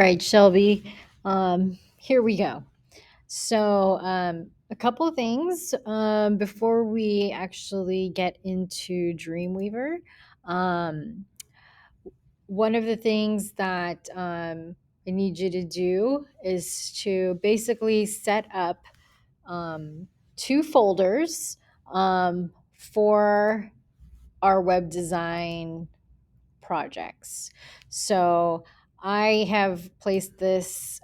right, Shelby. Here we go. So, a couple of things before we actually get into Dreamweaver. Um, One of the things that I need you to do is to basically set up two folders for our web design projects. So, I have placed this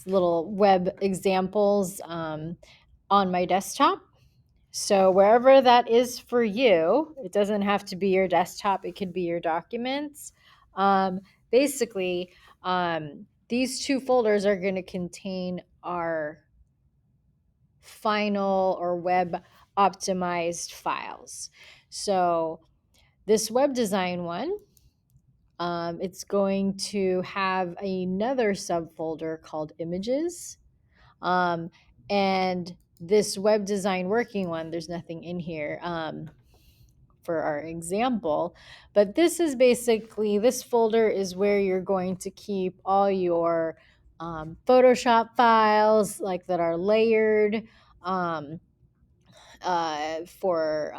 little web examples on my desktop. So wherever that is for you, it doesn't have to be your desktop, it could be your documents. Basically, these two folders are going to contain our final or web optimized files. So this web design one, it's going to have another subfolder called images. Um, and this web design working one, there's nothing in here for our example, but this is basically, this folder is where you're going to keep all your Photoshop files like that are layered um, for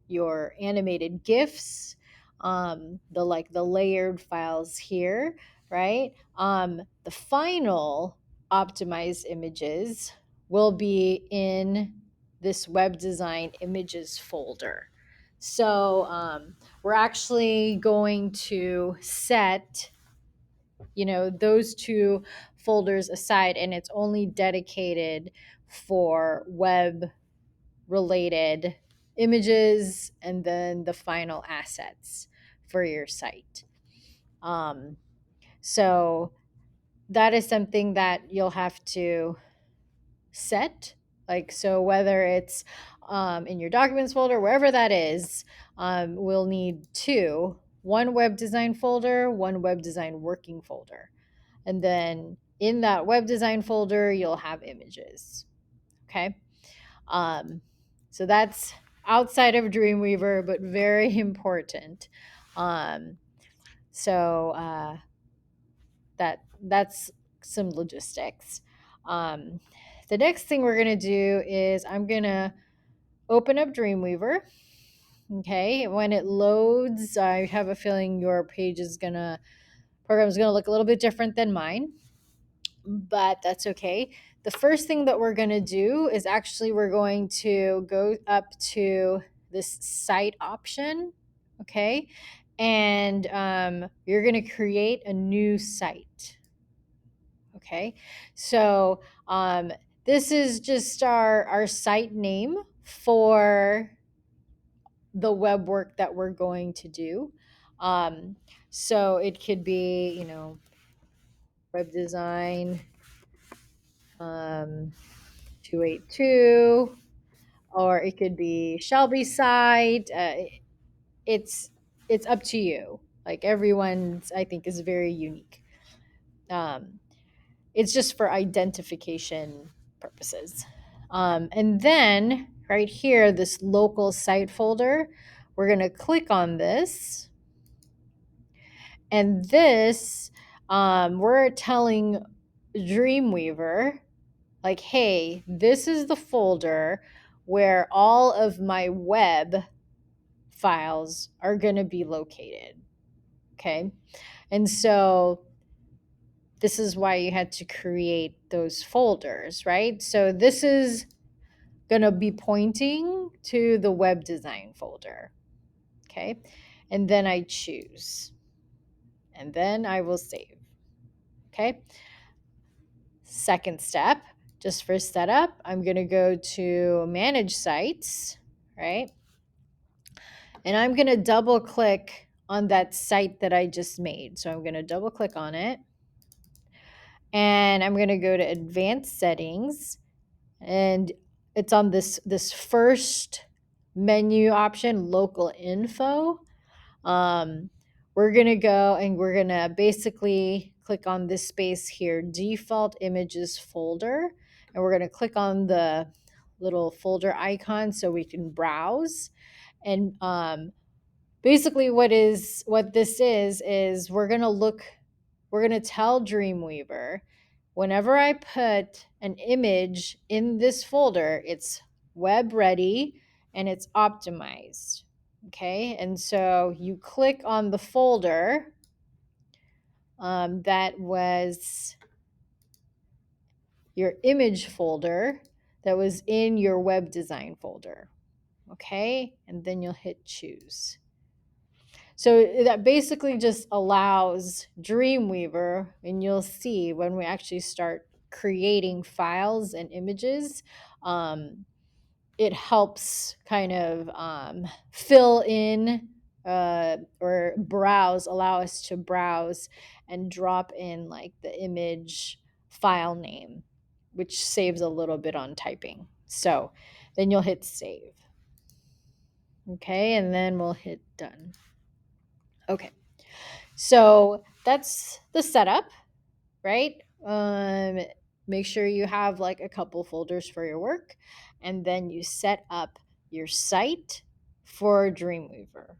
your animated GIFs, the layered files here, right? The final optimized images will be in this web design images folder. So we're actually going to set, those two folders aside, and it's only dedicated for web related images and then the final assets for your site. So that is something that you'll have to set. Like, so whether it's in your documents folder, wherever that is, we'll need one web design folder, one web design working folder. And then in that web design folder, you'll have images. Okay. So that's outside of Dreamweaver, but very important. Um, so that's some logistics. The next thing we're gonna do is I'm gonna open up Dreamweaver. Okay, when it loads, I have a feeling your program is gonna look a little bit different than mine, but that's okay. The first thing that we're going to do is actually we're going to go up to this site option, okay? And you're going to create a new site, okay? So this is just our site name for the web work that we're going to do. So it could be, web design 282, or it could be Shelby site. It's it's up to you. Like, everyone's, I think, is very unique. Um, it's just for identification purposes. And then right here, this local site folder, we're going to click on this. And this, we're telling Dreamweaver, like, hey, this is the folder where all of my web files are going to be located. Okay. And so this is why you had to create those folders, right? So this is going to be pointing to the web design folder. Okay. And then I choose. And then I will save. Okay. Second step, just for setup, I'm going to go to manage sites, right? And I'm going to double click on that site that I just made. So I'm going to double click on it. And I'm going to go to advanced settings. And it's on this first menu option, local info. We're going to go and we're going to basically click on this space here, default images folder. And we're going to click on the little folder icon so we can browse. And basically what this is we're going to tell Dreamweaver, whenever I put an image in this folder, it's web ready and it's optimized. Okay, and so you click on the folder that was your image folder that was in your web design folder. Okay, and then you'll hit choose. So that basically just allows Dreamweaver, and you'll see when we actually start creating files and images, it helps kind of fill in or browse, allow us to browse and drop in like the image file name, which saves a little bit on typing. So then you'll hit save. Okay, and then we'll hit done. Okay, so that's the setup, right? Make sure you have like a couple folders for your work, and then you set up your site for Dreamweaver.